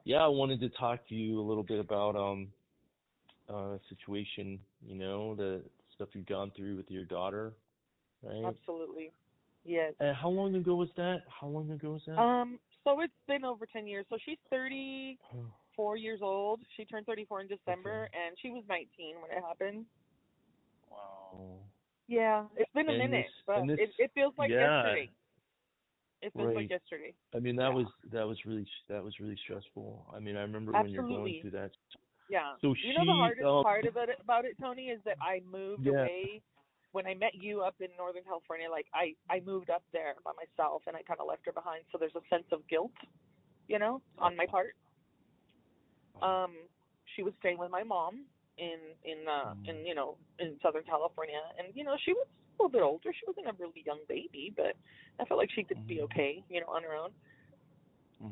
yeah, I wanted to talk to you a little bit about situation, the stuff you've gone through with your daughter, right? Absolutely. Yes. And how long ago was that? So it's been over 10 years. So she's 34 years old. She turned 34 in December, Okay. and she was 19 when it happened. Wow. Yeah, it's been a And minute, but this, it feels like yeah, yesterday. It feels like right. yesterday. I mean, Yeah. that was really stressful. I mean, I remember when you're going Absolutely. through that. Yeah. So You know the she, hardest part about it, Tony, is that I moved yeah. away when I met you up in Northern California. Like I moved up there by myself, and I kind of left her behind. So there's a sense of guilt, Oh, on my part. She was staying with my mom in Southern California, and she was a little bit older. She wasn't a really young baby, but I felt like she could be okay, on her own.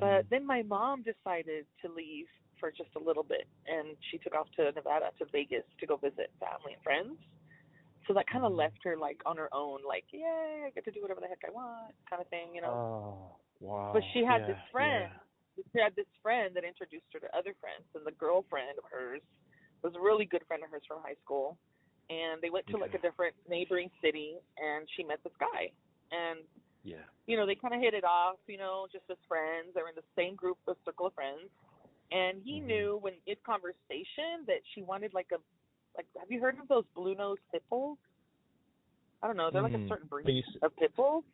But then my mom decided to leave for just a little bit, and she took off to Nevada, to Vegas, to go visit family and friends. So that kind of left her like on her own, like, yay, I get to do whatever the heck I want, kind of thing. Oh, But wow. she had this Yeah, friend. yeah. She had this friend that introduced her to other friends, and the girlfriend of hers was a really good friend of hers from high school. And they went to like Okay. a different neighboring city, and she met this guy. And Yeah. they kind of hit it off, just as friends. They were in the same group, a circle of friends. And he knew when in conversation that she wanted have you heard of those blue nose pit bulls? I don't know. They're like a certain breed of pit bulls.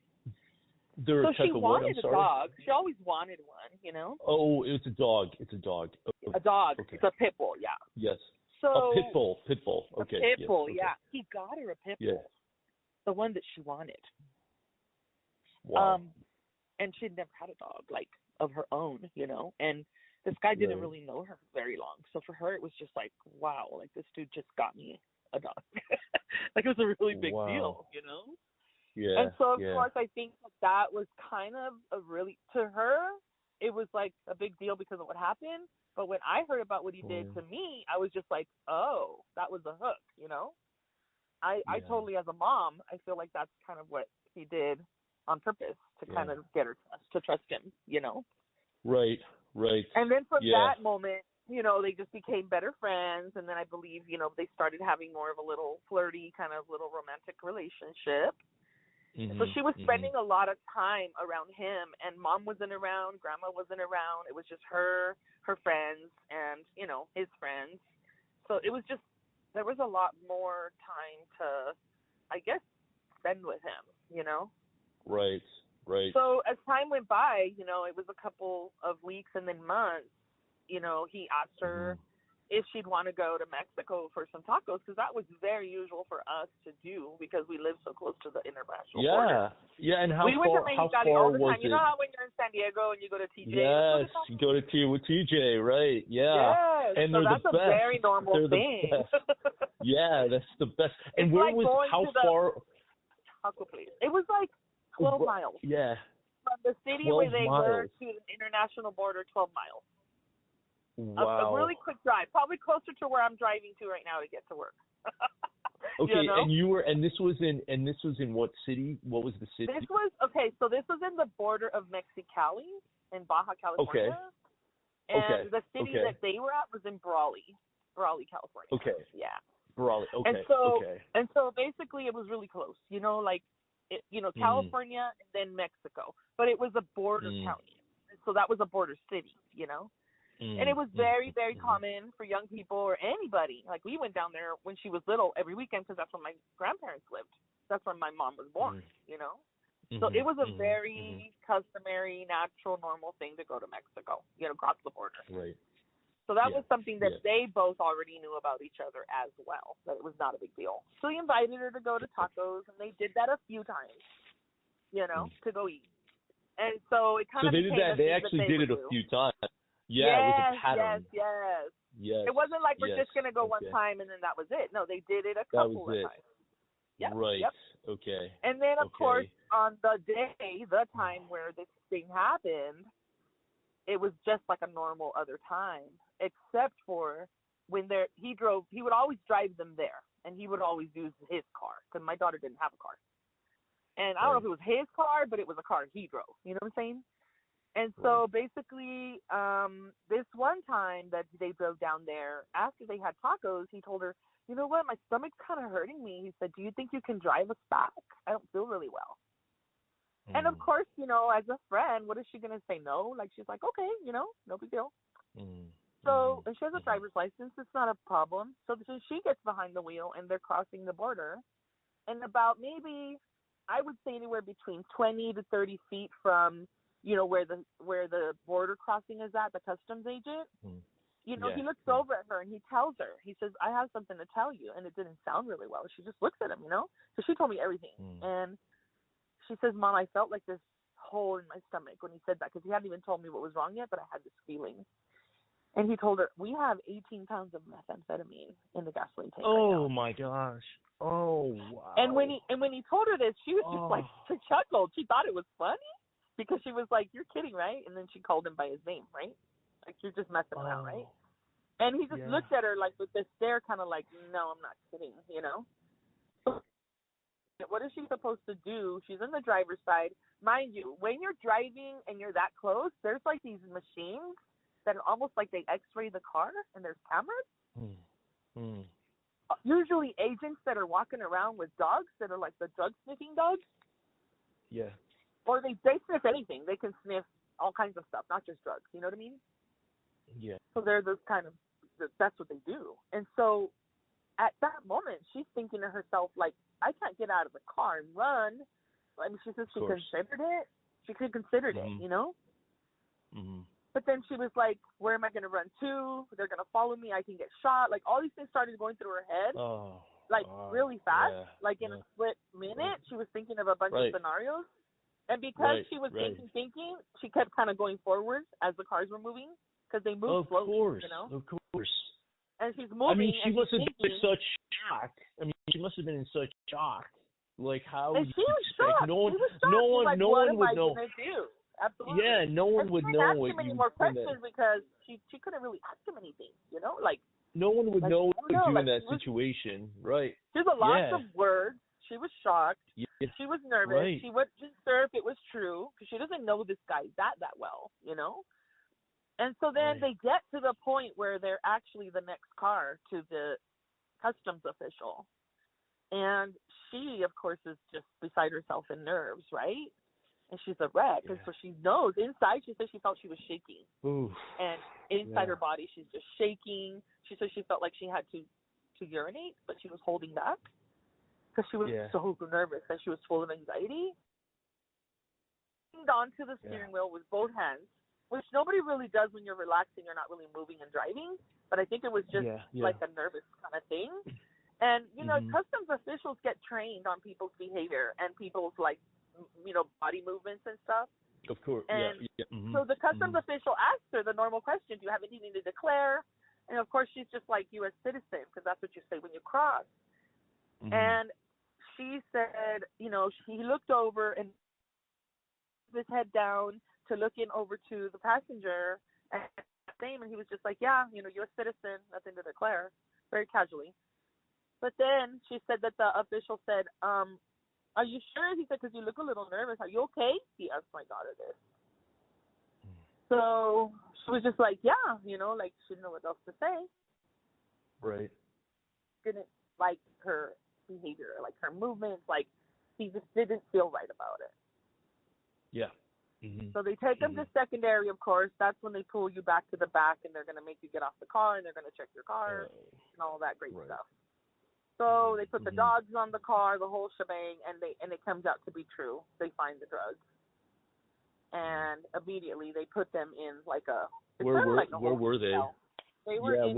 They're So a she type of what? I'm wanted a sorry. dog. She always wanted one. Oh, it's a dog. It's a dog. A dog. Okay. It's a pit bull, yeah. Yes. So A pit bull. Okay. A pit Yes. bull, Okay. yeah. He got her a pit Yeah. bull, the one that she wanted. Wow. And she'd never had a dog, like, of her own, And this guy didn't Right. really know her very long. So for her, it was just like, wow, like, this dude just got me a dog. Like, it was a really big deal, Yeah. And so, of yeah. course, I think that was kind of to her, it was like a big deal because of what happened. But when I heard about what he did to me, I was just like, oh, that was a hook, I totally, as a mom, I feel like that's kind of what he did on purpose to kind of get her to trust him, Right. And then from that moment, they just became better friends. And then I believe, they started having more of a little flirty kind of little romantic relationship. So she was spending a lot of time around him, and mom wasn't around, grandma wasn't around. It was just her friends, and, his friends. So it was just, there was a lot more time to, I guess, spend with him, Right. So as time went by, it was a couple of weeks and then months, he asked her if she'd want to go to Mexico for some tacos, because that was very usual for us to do because we live so close to the international border. Yeah, and we went to Mexicali all the time. was You it? know how when you're in San Diego and you go to TJ? Yes, you go to with TJ, right? Yeah. Yes, And so they're that's the a best. very normal They're thing. The best. Yeah, that's the best. And It's where like was going how to the far? taco place. It was like 12 miles. Yeah. From the city 12 where they were miles. to the international border, 12 miles. Wow. A really quick drive, probably closer to where I'm driving to right now to get to work. Okay, and this was in what city? What was the city? This was in the border of Mexicali in Baja California. Okay. And the city that they were at was in Brawley, California. Okay. Yeah. Brawley. Okay. And so basically it was really close. California and then Mexico, but it was a border county. So that was a border city, And it was very, very common for young people or anybody. Like, we went down there when she was little every weekend because that's where my grandparents lived. That's where my mom was born, So it was a very customary, natural, normal thing to go to Mexico, cross the border. Right. So that was something that they both already knew about each other as well, that it was not a big deal. So he invited her to go to tacos, and they did that a few times, to go eat. And so it kind of they did that. They actually did it a few times. Yeah, it was a pattern. Yes. It wasn't like we're just going to go one time and then that was it. No, they did it a couple of times. Yep. Right. Yep. Okay. And then, of course, on the time where this thing happened, it was just like a normal other time, except for when he would always drive them there, and he would always use his car, because my daughter didn't have a car. And I don't know if it was his car, but it was a car he drove. You know what I'm saying? And so basically, this one time that they drove down there, after they had tacos, he told her, you know what, my stomach's kind of hurting me. He said, do you think you can drive us back? I don't feel really well. And of course, you know, as a friend, what is she going to say? No? Like, she's like, okay, you know, no big deal. So, and she has a driver's license. It's not a problem. So she gets behind the wheel, and they're crossing the border. And about maybe, I would say anywhere between 20 to 30 feet from, you know, where the border crossing is at, the customs agent, you know, he looks over at her and he tells her, he says, I have something to tell you. And it didn't sound really well. She just looks at him, you know. So she told me everything. And she says, Mom, I felt like this hole in my stomach when he said that, because he hadn't even told me what was wrong yet, but I had this feeling. And he told her, we have 18 pounds of methamphetamine in the gasoline tank right now. Oh, my gosh. Oh, wow. And when he told her this, she was just like, she chuckled. She thought it was funny because she was like, you're kidding, right? And then she called him by his name, right? Like, you're just messing around, right? And he just looked at her like with this stare, kind of like, no, I'm not kidding, you know? So what is she supposed to do? She's in the driver's side. Mind you, when you're driving and you're that close, there's like these machines that are almost like they x-ray the car, and there's cameras. Usually agents that are walking around with dogs that are like the drug sniffing dogs. Yeah. Or they sniff anything. They can sniff all kinds of stuff, not just drugs. You know what I mean? Yeah. So they're those kind of, that's what they do. And so at that moment, she's thinking to herself, like, I can't get out of the car and run. I mean, she says she considered it. She could consider it, you know? But then she was like, where am I going to run to? They're going to follow me. I can get shot. Like, all these things started going through her head, really fast. Like, in a split minute, she was thinking of a bunch of scenarios. And because she was thinking, she kept kind of going forward as the cars were moving, because they moved slowly, you know? Of course. And she's moving. I mean, she must have been in such shock. I mean, she must have been in such shock. Like, how would you expect? No one would know. Absolutely. Yeah, no one would know what you. She didn't ask him any more questions because she couldn't really ask him anything, you know? Like, no one would know what to do in that situation, right? There's a lot of words. She was shocked. Yeah. She was nervous. She wasn't sure if it was true because she doesn't know this guy that well, you know? And so then they get to the point where they're actually the next car to the customs official. And she, of course, is just beside herself in nerves, right? And she's a wreck. And so she knows. Inside, she said she felt she was shaking. Oof. And inside her body, she's just shaking. She said she felt like she had to urinate, but she was holding back because she was so nervous and she was full of anxiety. Onto the steering wheel with both hands, which nobody really does when you're relaxing. You're not really moving and driving. But I think it was just like a nervous kind of thing. And, you know, customs officials get trained on people's behavior and people's, like, you know, body movements and stuff. Of course. And so the customs official asked her the normal question, do you have anything to declare? And, of course, she's just like U.S. citizen, because that's what you say when you cross. And she said, you know, he looked over and his head down to look in over to the passenger and he was just like, yeah, you know, U.S. citizen, nothing to declare, very casually. But then she said that the official said, are you sure? He said, because you look a little nervous. Are you okay? He asked my daughter this. So she was just like, yeah, you know, like she didn't know what else to say. Right. Didn't like her behavior, like her movements, like he just didn't feel right about it. Yeah. So they take them to secondary, of course. That's when they pull you back to the back and they're going to make you get off the car and they're going to check your car and all that great stuff. So they put the dogs on the car, the whole shebang, and it comes out to be true. They find the drugs. And immediately they put them in like a where were they? They were in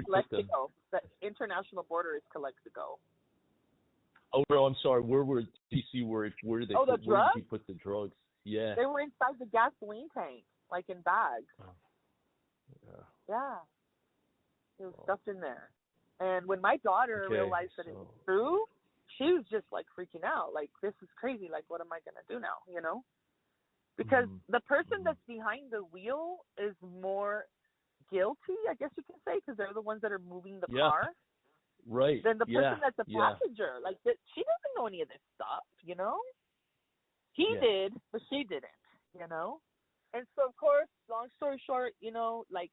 Calexico. The international border is Calexico. Oh no, I'm sorry. Where were DC? Where did he put the drugs? Yeah. They were inside the gasoline tank, like in bags. Oh. Yeah. It was stuffed in there. And when my daughter realized that it was true, she was just like freaking out. Like, this is crazy. Like, what am I going to do now? You know? Because the person that's behind the wheel is more guilty, I guess you can say, because they're the ones that are moving the car. Right. Than the person that's a passenger. Like, she doesn't know any of this stuff, you know? He did, but she didn't, you know? And so, of course, long story short, like,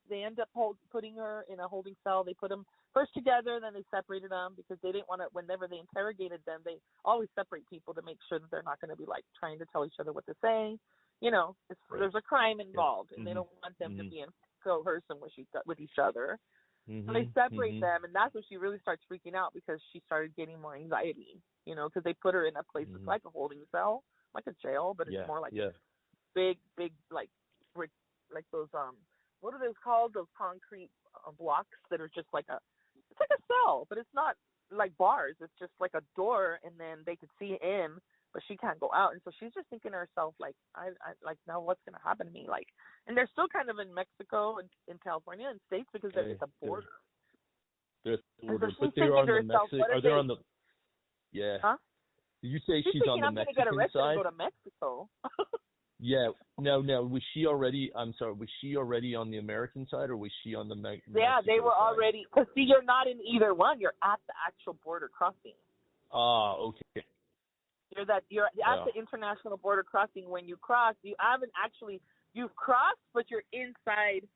they end up putting her in a holding cell. They put them first together, then they separated them because they didn't want to, whenever they interrogated them, they always separate people to make sure that they're not going to be, like, trying to tell each other what to say. There's a crime involved, and they don't want them to be in coercion with each other. So they separate them, and that's when she really starts freaking out because she started getting more anxiety, because they put her in a place that's like a holding cell, like a jail, but it's more like big, like those, what are those called? Those concrete blocks that are just like it's like a cell, but it's not like bars. It's just like a door, and then they could see in, but she can't go out. And so she's just thinking to herself, like, I like, now what's going to happen to me? Like, and they're still kind of in Mexico and in California and states because they're at the border. They're at the border, but they're on the Mexico. Are they on the? Yeah. Huh? Did you say she's on the Mexican side? I'm going to get arrested and go to Mexico. Yeah. No. Was she already? I'm sorry. Was she already on the American side, or was she on the Mexico Yeah, they were already. Because see, you're not in either one. You're at the actual border crossing. Ah, okay. You're at the international border crossing. When you cross, you've crossed, but you're inside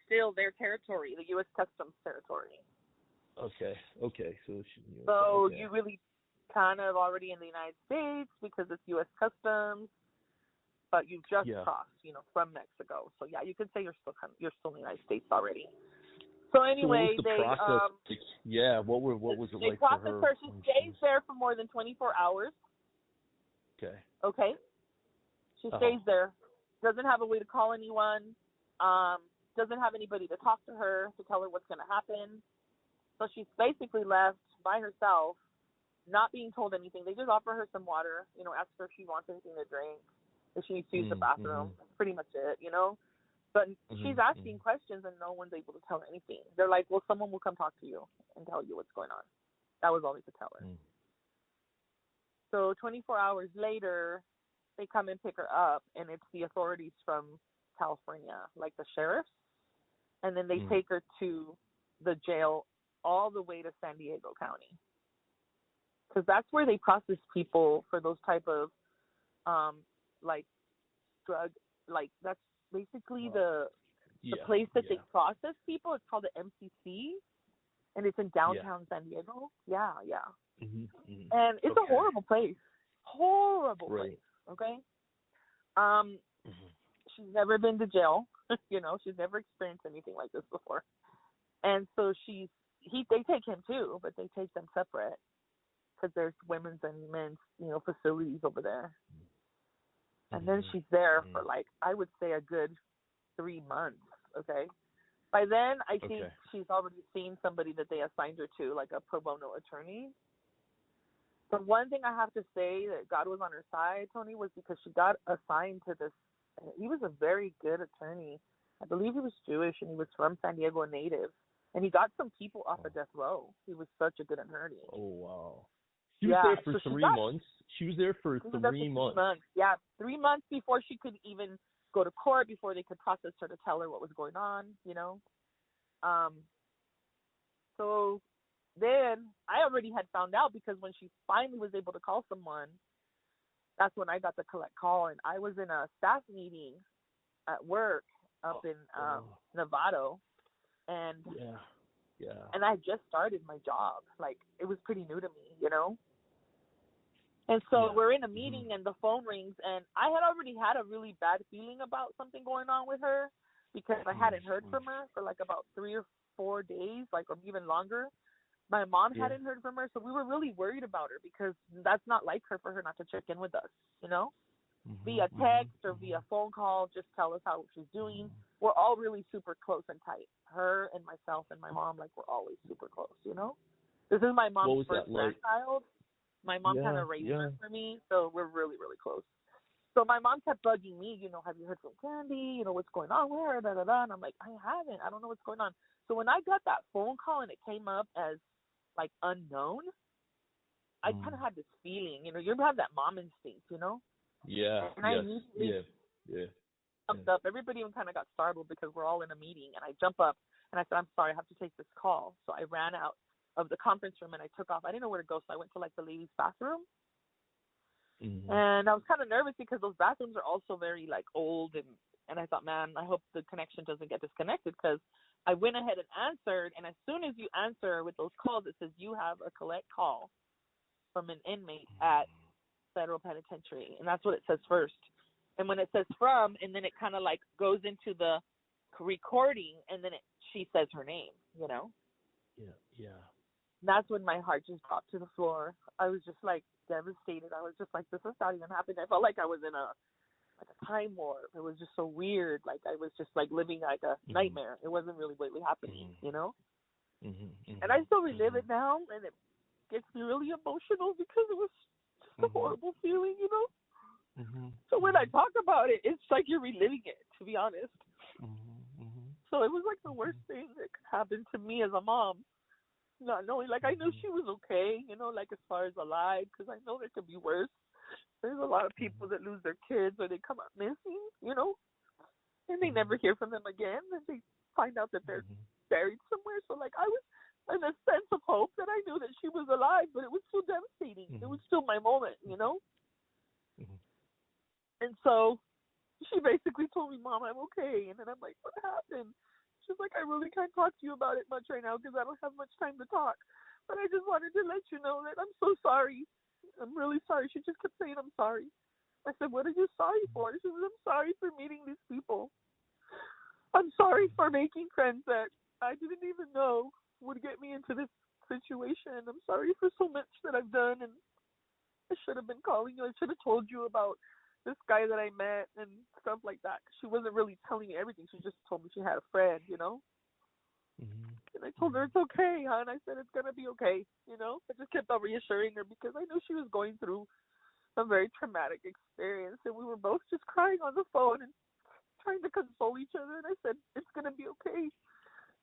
still their territory, the U.S. Customs territory. Okay. So you really kind of already in the United States because it's U.S. Customs, but you just crossed, from Mexico. So yeah, you could say you're still in the United States already. So anyway, so what was the process? What was it like for her? They process her. She stays there for more than 24 hours. Okay. She stays there. Doesn't have a way to call anyone. Doesn't have anybody to talk to her to tell her what's going to happen. So she's basically left by herself, not being told anything. They just offer her some water, ask her if she wants anything to drink, if she needs to use the bathroom. That's pretty much it, But she's asking questions and no one's able to tell her anything. They're like, well, someone will come talk to you and tell you what's going on. That was all they could tell her. So 24 hours later, they come and pick her up, and it's the authorities from California, like the sheriffs, and then they take her to the jail all the way to San Diego County, because that's where they process people for those type of, like, drug, like, that's basically the place that they process people. It's called the MCC, and it's in downtown San Diego. Yeah. And it's a horrible place. Place, okay? She's never been to jail. She's never experienced anything like this before. And so they take him too, but they take them separate because there's women's and men's, facilities over there. And then she's there for, like, I would say a good 3 months, okay? By then, I think she's already seen somebody that they assigned her to, like a pro bono attorney. The one thing I have to say that God was on her side, Tony, was because she got assigned to this. He was a very good attorney. I believe he was Jewish, and he was from San Diego, native. And he got some people off of death row. He was such a good attorney. Oh, wow. She was there for 3 months? She was there for 3 months. Yeah, 3 months before she could even go to court, before they could process her to tell her what was going on, So then I already had found out, because when she finally was able to call someone, that's when I got the collect call, and I was in a staff meeting at work up in Novato, and and I just started my job. Like, it was pretty new to me, And so we're in a meeting, and the phone rings, and I had already had a really bad feeling about something going on with her, because I hadn't heard from her for like about 3 or 4 days, like, or even longer. My mom hadn't heard from her, so we were really worried about her, because that's not like her for her not to check in with us, via text or via phone call, just tell us how she's doing. We're all really super close and tight. Her and myself and my mom, like, we're always super close, This is my mom's first grandchild. My mom kind of raised her for me, so we're really, really close. So my mom kept bugging me, have you heard from Candy? What's going on with her? Da, da, da. And I'm like, I haven't. I don't know what's going on. So when I got that phone call and it came up as, like, unknown, I kind of had this feeling, you have that mom instinct, Yeah. And I immediately jumped up. Everybody even kind of got startled because we're all in a meeting, and I jump up and I said, I'm sorry, I have to take this call. So I ran out of the conference room and I took off. I didn't know where to go, so I went to, like, the ladies' bathroom. And I was kind of nervous because those bathrooms are also very, like, old, and I thought, man, I hope the connection doesn't get disconnected, because I went ahead and answered, and as soon as you answer with those calls, it says you have a collect call from an inmate at Federal Penitentiary, and that's what it says first. And when it says from, and then it kind of, like, goes into the recording, and then she says her name, you know? Yeah. And that's when my heart just dropped to the floor. I was just, like, devastated. I was just like, this is not even happening. I felt like I was in a time warp. It was just so weird. Like, I was just, like, living like a nightmare. It wasn't really happening, you know? And I still relive it now, and it gets me really emotional because it was just a horrible feeling, you know? So when I talk about it, it's like you're reliving it, to be honest. So it was like the worst thing that could happen to me as a mom. Not knowing, like, I knew she was okay, you know, like, as far as alive, because I know there could be worse. There's a lot of people that lose their kids or they come out missing, you know, and they never hear from them again, and they find out that they're buried somewhere. So, like, I was in a sense of hope that I knew that she was alive, but it was still devastating. It was still my moment, you know. And so she basically told me, Mom, I'm okay. And then I'm like, what happened? She's like, I really can't talk to you about it much right now because I don't have much time to talk. But I just wanted to let you know that I'm so sorry. I'm really sorry. She just kept saying, I'm sorry. I said, what are you sorry for? She said, I'm sorry for meeting these people. I'm sorry for making friends that I didn't even know would get me into this situation. I'm sorry for so much that I've done, and I should have been calling you. I should have told you about this guy that I met and stuff like that. She wasn't really telling me everything. She just told me she had a friend, you know? And I told her it's okay, hon. I said it's going to be okay, you know? I just kept on reassuring her because I knew she was going through a very traumatic experience. And we were both just crying on the phone and trying to console each other. And I said, it's going to be okay.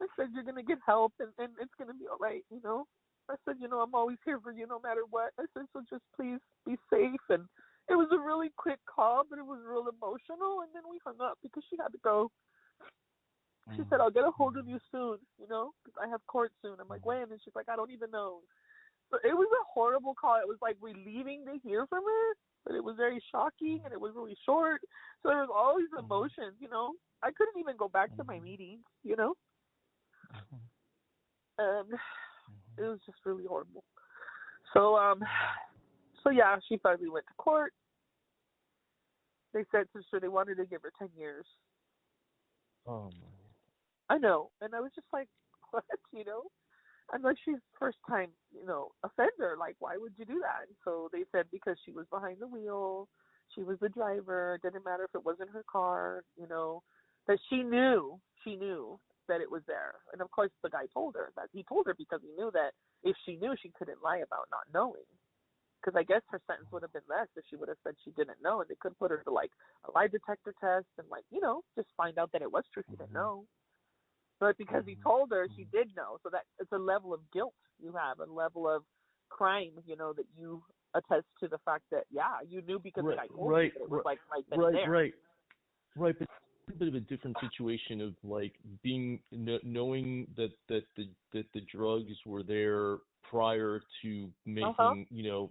I said, you're going to get help and it's going to be all right, you know? I said, you know, I'm always here for you no matter what. I said, so just please be safe. And it was a really quick call, but it was real emotional. And then we hung up because she had to go. She said, I'll get a hold of you soon, you know, because I have court soon. I'm like, when? And she's like, I don't even know. But it was a horrible call. It was like relieving to hear from her, but it was very shocking and it was really short. So there was all these emotions, you know. I couldn't even go back to my meetings, you know. And it was just really horrible. So yeah, she finally went to court. They sentenced her. They wanted to give her 10 years. Oh, I know. And I was just like, what, you know? I'm like, she's first time, you know, offender. Like, why would you do that? And so they said because she was behind the wheel, she was the driver, it didn't matter if it wasn't her car, you know, that she knew that it was there. And of course the guy told her that. He told her because he knew that if she knew, she couldn't lie about not knowing. Because I guess her sentence would have been less if she would have said she didn't know, and they could put her to, like, a lie detector test and, like, you know, just find out that it was true she didn't know. But because he told her, she did know. So that it's a level of guilt you have, a level of crime, you know, that you attest to the fact that, yeah, you knew because the guy told you that it was, like, right then and there. Right, but it's a bit of a different situation of, like, being knowing that the drugs were there prior to making, you know,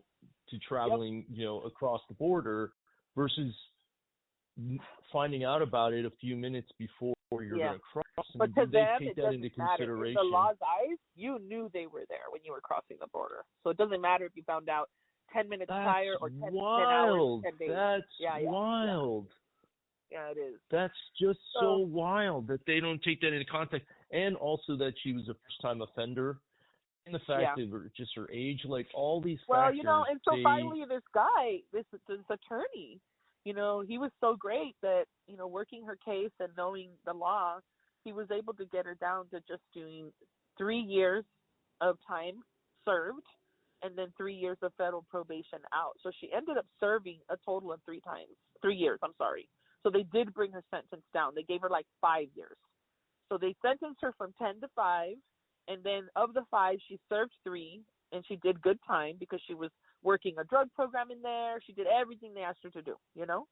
to traveling, you know, across the border versus finding out about it a few minutes before you're going to cross. But to they them, take it that doesn't into matter. consideration. In the law's eyes, you knew they were there when you were crossing the border. So it doesn't matter if you found out 10 minutes prior or 10 hours, 10 days. That's wild. Yeah, it is. That's just so wild that they don't take that into context. And also that she was a first-time offender. And the fact that just her age, like all these factors. Well, you know, and so finally this guy, this attorney, you know, he was so great that, you know, working her case and knowing the law, he was able to get her down to just doing 3 years of time served and then 3 years of federal probation out. So she ended up serving a total of 3 years, I'm sorry. So they did bring her sentence down. They gave her like 5 years. So they sentenced her from 10 to 5. And then of the 5, she served 3, and she did good time because she was working a drug program in there. She did everything they asked her to do, you know.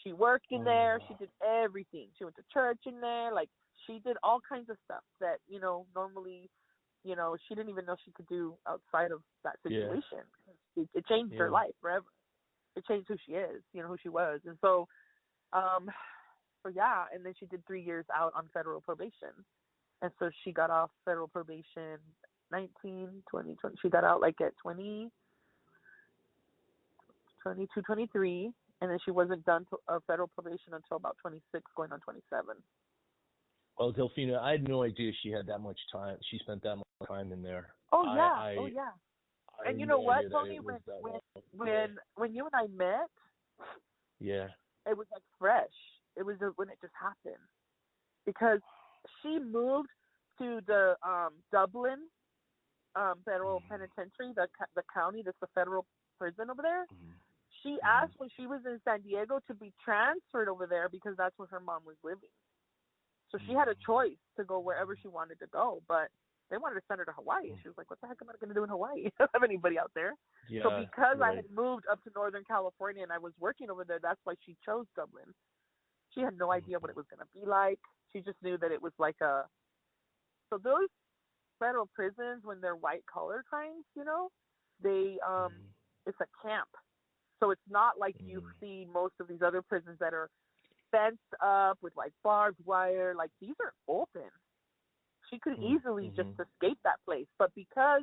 She worked in there. She did everything. She went to church in there. Like, she did all kinds of stuff that, you know, normally, you know, she didn't even know she could do outside of that situation. It changed her life forever. it changed who she is, who she was. And so, yeah, and then she did 3 years out on federal probation. And so she got off federal probation 19, 20, 20. She got out like at 20, 22, 23, and then she wasn't done federal probation until about 26, going on 27. Well, Delfina, I had no idea she had that much time. She spent that much time in there. Oh yeah. And you know what, Tony? When you and I met, yeah, it was like fresh. It was when it just happened, because she moved to the Dublin federal penitentiary, the county that's the federal prison over there. She asked when she was in San Diego to be transferred over there because that's where her mom was living. So she had a choice to go wherever she wanted to go, but they wanted to send her to Hawaii. She was like, what the heck am I going to do in Hawaii? I don't have anybody out there. Yeah, so because I had moved up to Northern California and I was working over there, that's why she chose Dublin. She had no idea what it was going to be like. She just knew that it was like so those federal prisons, when they're white collar crimes, they, it's a camp. So it's not like you see most of these other prisons that are fenced up with like barbed wire. Like, these are open. She could easily just escape that place. But because,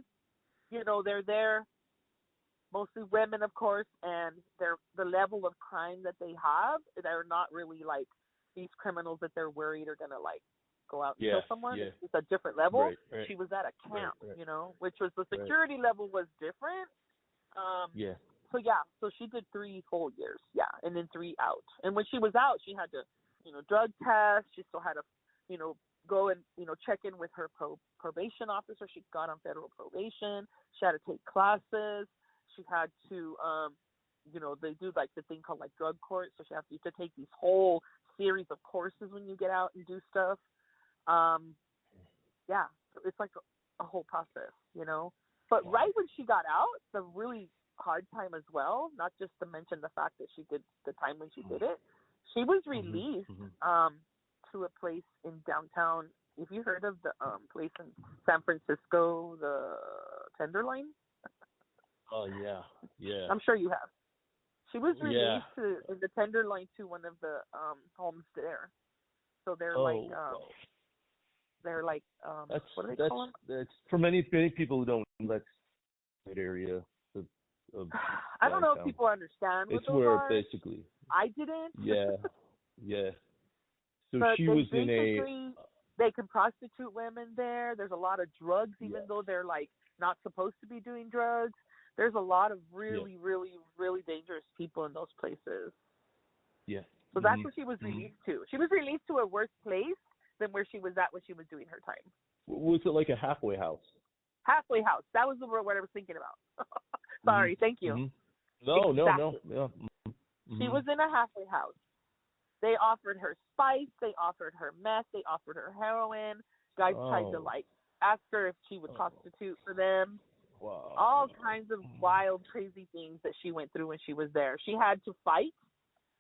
they're there, mostly women, of course, and the level of crime that they have, they're not really like these criminals that they're worried are going to like go out and kill someone. Yeah. It's a different level. Right. She was at a camp, which was the security level was different. So she did 3 whole years, and then 3 out. And when she was out, she had to, drug test. She still had to, go and, check in with her probation officer. She got on federal probation. She had to take classes. She had to, they do like the thing called like drug court. So she has to take these whole series of courses when you get out and do stuff. So it's like a whole process, But right when she got out, the really hard time as well, not just to mention the fact that she did the time when she did it, she was released to a place in downtown. Have you heard of the place in San Francisco, the Tenderloin? Oh, yeah. I'm sure you have. She was released in the Tenderloin to one of the homes there. So they're what do they call them? That's for many people who don't. That's that area of I don't know if people understand what it's those where are. Basically. I didn't. Yeah. So but she was they can prostitute women there. There's a lot of drugs, even though they're like not supposed to be doing drugs. There's a lot of really, really, really dangerous people in those places. Yeah. So that's what she was released to. She was released to a worse place than where she was at when she was doing her time. Was it like a halfway house? Halfway house. That was the word I was thinking about. Sorry, thank you. No. She was in a halfway house. They offered her spice. They offered her meth. They offered her heroin. Guys tried to ask her if she would prostitute for them. Wow. All kinds of wild, crazy things that she went through when she was there. She had to fight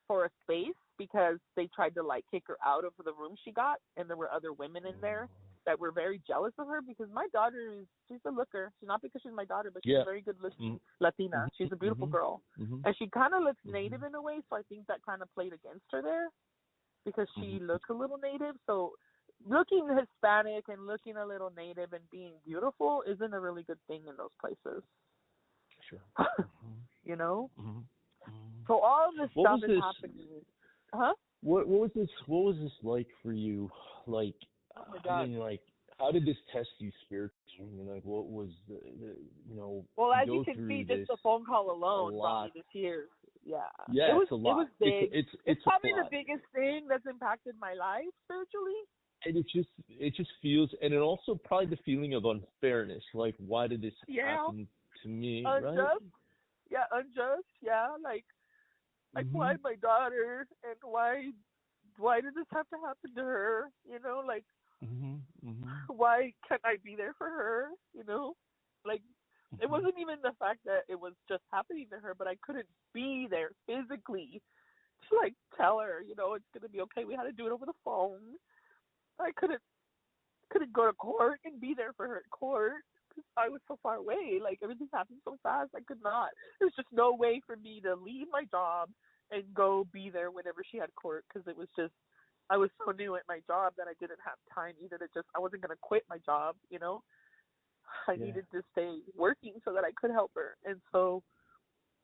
for a space because they tried to kick her out of the room she got, and there were other women in there that were very jealous of her because my daughter she's a looker. She's not because she's my daughter, but she's a very good looking Latina. She's a beautiful girl. And she kind of looks native in a way, so I think that kind of played against her there because she looks a little native. So looking Hispanic and looking a little native and being beautiful isn't a really good thing in those places. Sure. So all of this stuff is happening. What was this like for you? Like, oh my God. I mean, how did this test you spiritually? What was the well, as you can see, just the phone call alone brought me this year. Yeah, it's a lot. It was big. It's probably the biggest thing that's impacted my life spiritually. And it just feels, and it also probably the feeling of unfairness. Like, why did this happen to me? Unjust. Right? Yeah, unjust. Yeah, like why my daughter, and why did this have to happen to her? Why can't I be there for her? It wasn't even the fact that it was just happening to her, but I couldn't be there physically to tell her, it's gonna be okay. We had to do it over the phone. I couldn't go to court and be there for her at court. I was so far away. Like, everything happened so fast. I could not. There was just no way for me to leave my job and go be there whenever she had court, because it was just, I was so new at my job that I didn't have time either to just, I wasn't going to quit my job, you know. I needed to stay working so that I could help her. And so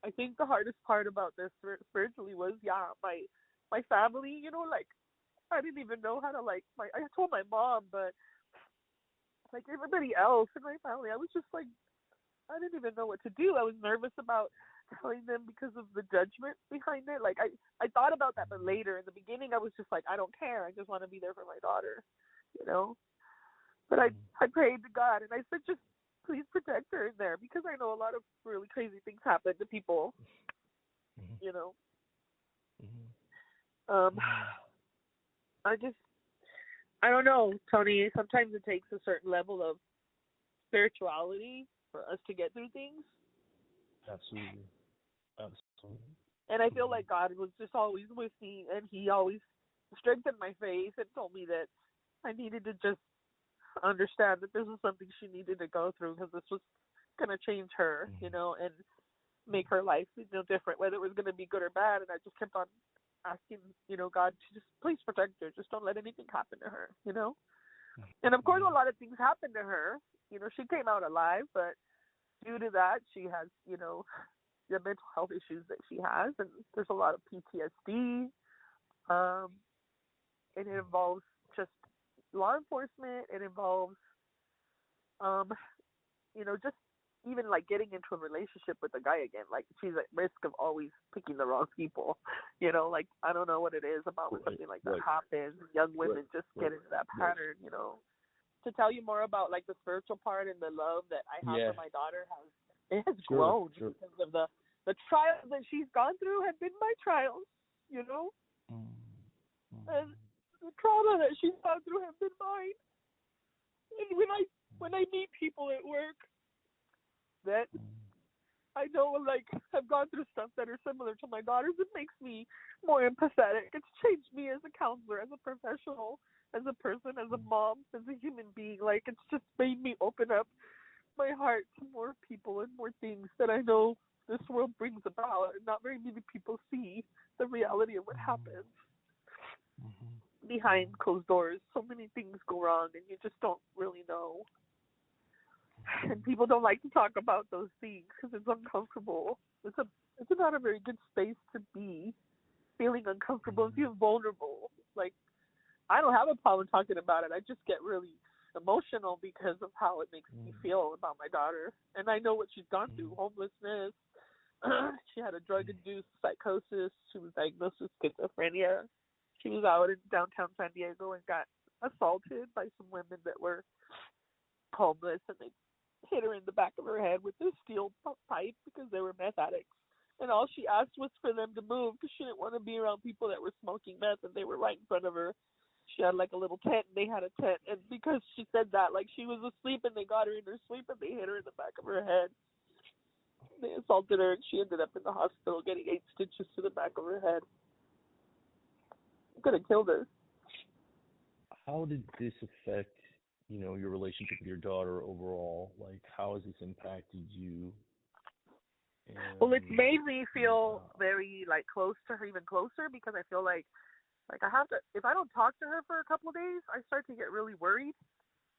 I think the hardest part about this spiritually was, my family, you know, like, I didn't even know how to, like, I told my mom, but, like, everybody else in my family, I was just, like, I didn't even know what to do. I was nervous about telling them because of the judgment behind it. Like, I thought about that, but later. In the beginning, I was just like, I don't care. I just want to be there for my daughter, you know? But I prayed to God, and I said, just please protect her in there, because I know a lot of really crazy things happen to people, you know? I don't know, Tony. Sometimes it takes a certain level of spirituality for us to get through things. Absolutely. And I feel like God was just always with me, and He always strengthened my faith and told me that I needed to just understand that this was something she needed to go through, because this was going to change her, you know, and make her life, you know, different, whether it was going to be good or bad. And I just kept on asking, you know, God to just please protect her. Just don't let anything happen to her, you know. And of course, a lot of things happened to her. You know, she came out alive, but due to that, she has, you know, the mental health issues that she has, and there's a lot of PTSD. And it involves just law enforcement. It involves, you know, just even like getting into a relationship with a guy again. Like, she's at risk of always picking the wrong people. You know, like, I don't know what it is about when something like that happens. Young women just get into that pattern, you know. To tell you more about like the spiritual part and the love that I have for my daughter, has grown because of the trials that she's gone through have been my trials, you know. And the trauma that she's gone through have been mine. And when I meet people at work that I know, like, have gone through stuff that are similar to my daughter's, it makes me more empathetic. It's changed me as a counselor, as a professional, as a person, as a mom, as a human being. Like, it's just made me open up my heart to more people and more things that I know this world brings about, and not very many people see the reality of what happens behind closed doors. So many things go wrong, and you just don't really know. And people don't like to talk about those things because it's uncomfortable. It's not a very good space to be, feeling uncomfortable and feeling vulnerable. Like, I don't have a problem talking about it. I just get really emotional because of how it makes me feel about my daughter. And I know what she's gone through: homelessness. She had a drug-induced psychosis. She was diagnosed with schizophrenia. She was out in downtown San Diego and got assaulted by some women that were homeless, and they hit her in the back of her head with a steel pipe because they were meth addicts. And all she asked was for them to move because she didn't want to be around people that were smoking meth, and they were right in front of her. She had like a little tent, and they had a tent. And because she said that, like, she was asleep, and they got her in her sleep, and they hit her in the back of her head. They assaulted her, and she ended up in the hospital getting 8 stitches to the back of her head. Could have killed her. How did this affect, you know, your relationship with your daughter overall? Like, how has this impacted you? Well, it's made me feel very, like, close to her, even closer, because I feel like I have to, if I don't talk to her for a couple of days, I start to get really worried,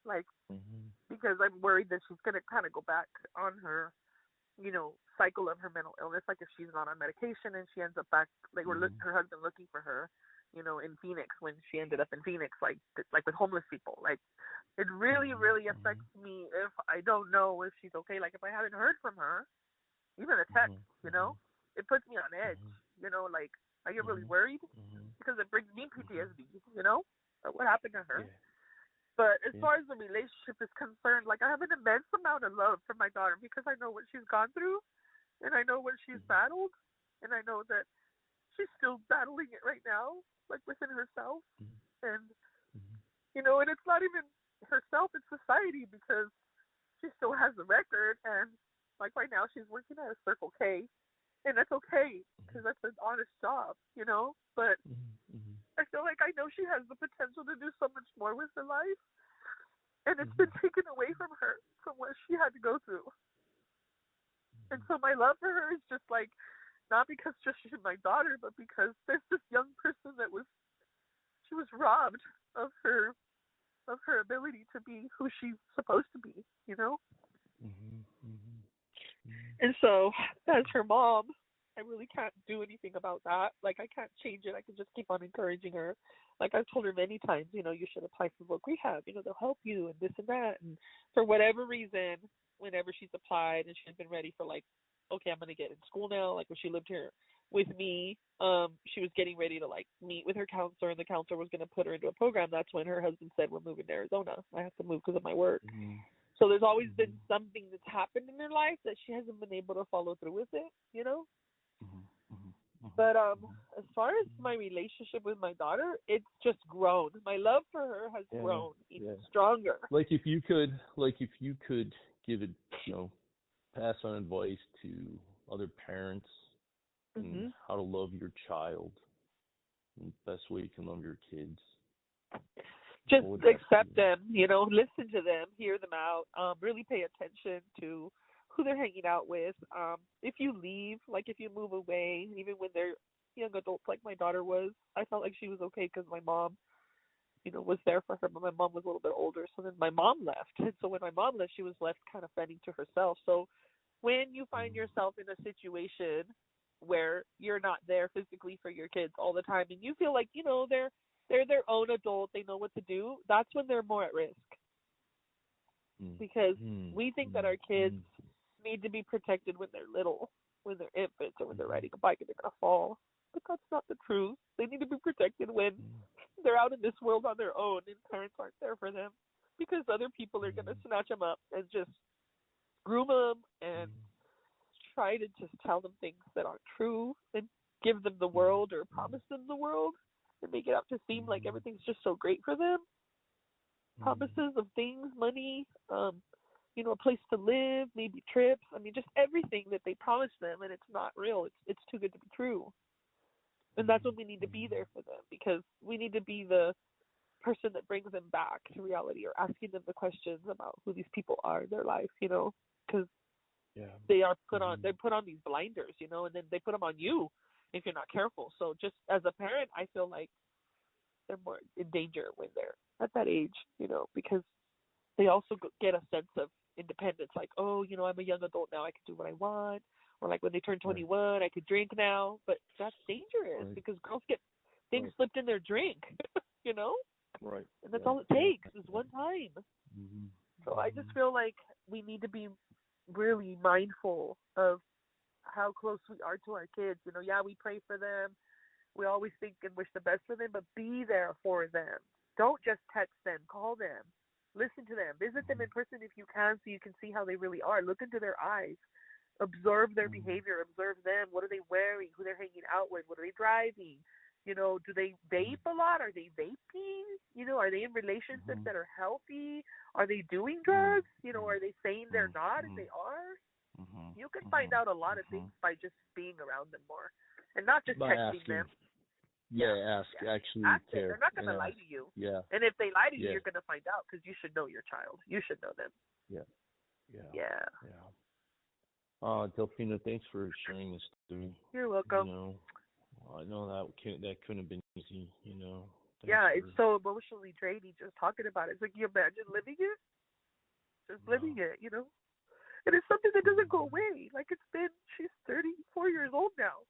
like, because I'm worried that she's going to kind of go back on her, you know, cycle of her mental illness, like if she's not on medication and she ends up back, like, her husband looking for her, you know, in Phoenix, when she ended up in Phoenix, like with homeless people. Like, it really, really affects me if I don't know if she's okay. Like, if I haven't heard from her, even a text, you know, it puts me on edge, you know, like, I get really worried because it brings me PTSD, you know, what happened to her. But as far as the relationship is concerned, like, I have an immense amount of love for my daughter because I know what she's gone through, and I know what she's battled, and I know that she's still battling it right now, like, within herself. And, you know, and it's not even herself, it's society, because she still has the record, and, like, right now she's working at a Circle K, and that's okay, because that's an honest job, you know, but I feel like I know she has the potential to do so much more with her life, And it's been taken away from her, from what she had to go through. And so my love for her is just like, not because just she's my daughter, but because there's this young person she was robbed of her ability to be who she's supposed to be, you know? And so, as her mom, I really can't do anything about that. Like, I can't change it. I can just keep on encouraging her. Like, I've told her many times, you know, you should apply for voc rehab. You know, they'll help you and this and that. And for whatever reason, whenever she's applied and she's been ready for, like, okay, I'm going to get in school now. Like, when she lived here with me, she was getting ready to, like, meet with her counselor, and the counselor was going to put her into a program. That's when her husband said, we're moving to Arizona. I have to move because of my work. So there's always been something that's happened in her life that she hasn't been able to follow through with it, you know? But as far as my relationship with my daughter, it's just grown. My love for her has grown even stronger. Like if you could give it, you know, pass on advice to other parents and how to love your child, and the best way you can love your kids. Just accept them, you know, listen to them, hear them out, really pay attention to who they're hanging out with. If you leave, like if you move away, even when they're young adults like my daughter was, I felt like she was okay because my mom, you know, was there for her, but my mom was a little bit older. So then my mom left. And so when my mom left, she was left kind of fending to herself. So when you find yourself in a situation where you're not there physically for your kids all the time and you feel like, you know, they're their own adult, they know what to do, that's when they're more at risk. Because we think that our kids need to be protected when they're little, when they're infants, or when they're riding a bike and they're going to fall. But that's not the truth. They need to be protected when they're out in this world on their own and parents aren't there for them, because other people are going to snatch them up and just groom them and try to just tell them things that aren't true and give them the world or promise them the world and make it out to seem like everything's just so great for them. Promises of things, money, you know, a place to live, maybe trips. I mean, just everything that they promise them, and it's not real. It's too good to be true. And that's when we need to be there for them, because we need to be the person that brings them back to reality, or asking them the questions about who these people are in their life, you know, because they are put on, they put on these blinders, you know, and then they put them on you if you're not careful. So just as a parent, I feel like they're more in danger when they're at that age, you know, because they also get a sense of independence, like, oh, you know, I'm a young adult now, I can do what I want. Or like when they turn 21, I could drink now. But that's dangerous because girls get things slipped in their drink, you know? Right. And that's all it takes is one time. So I just feel like we need to be really mindful of how close we are to our kids. You know, yeah, we pray for them. We always think and wish the best for them, but be there for them. Don't just text them. Call them. Listen to them. Visit them in person if you can, so you can see how they really are. Look into their eyes. Observe their behavior. Observe them. What are they wearing? Who they're hanging out with? What are they driving? You know, do they vape a lot? Are they vaping? You know, are they in relationships that are healthy? Are they doing drugs? You know, are they saying they're not and they are? You can find out a lot of things by just being around them more and not just texting them. Actually ask care. They're not going to lie to you. Yeah. And if they lie to you, you're going to find out, because you should know your child. You should know them. Yeah. Delfina, thanks for sharing this to me. You're welcome. You know, I know that couldn't have been easy, you know. It's so emotionally draining just talking about it. It's like, you imagine living it? Just living it, you know? And it's something that doesn't go away. Like, she's 34 years old now.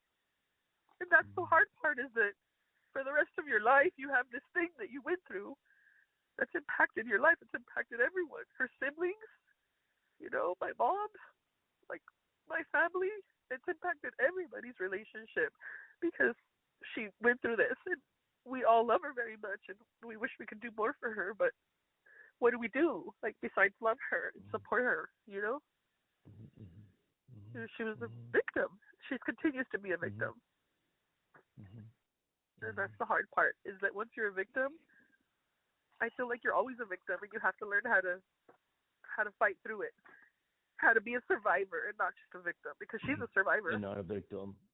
And that's the hard part, is that for the rest of your life, you have this thing that you went through that's impacted your life. It's impacted everyone. Her siblings, you know, my mom, like my family. It's impacted everybody's relationship because she went through this. And we all love her very much, and we wish we could do more for her. But what do we do, like, besides love her and support her, you know? She was a victim. She continues to be a victim. And that's the hard part, is that once you're a victim, I feel like you're always a victim, and you have to learn how to fight through it, how to be a survivor and not just a victim, because she's a survivor. And not a victim.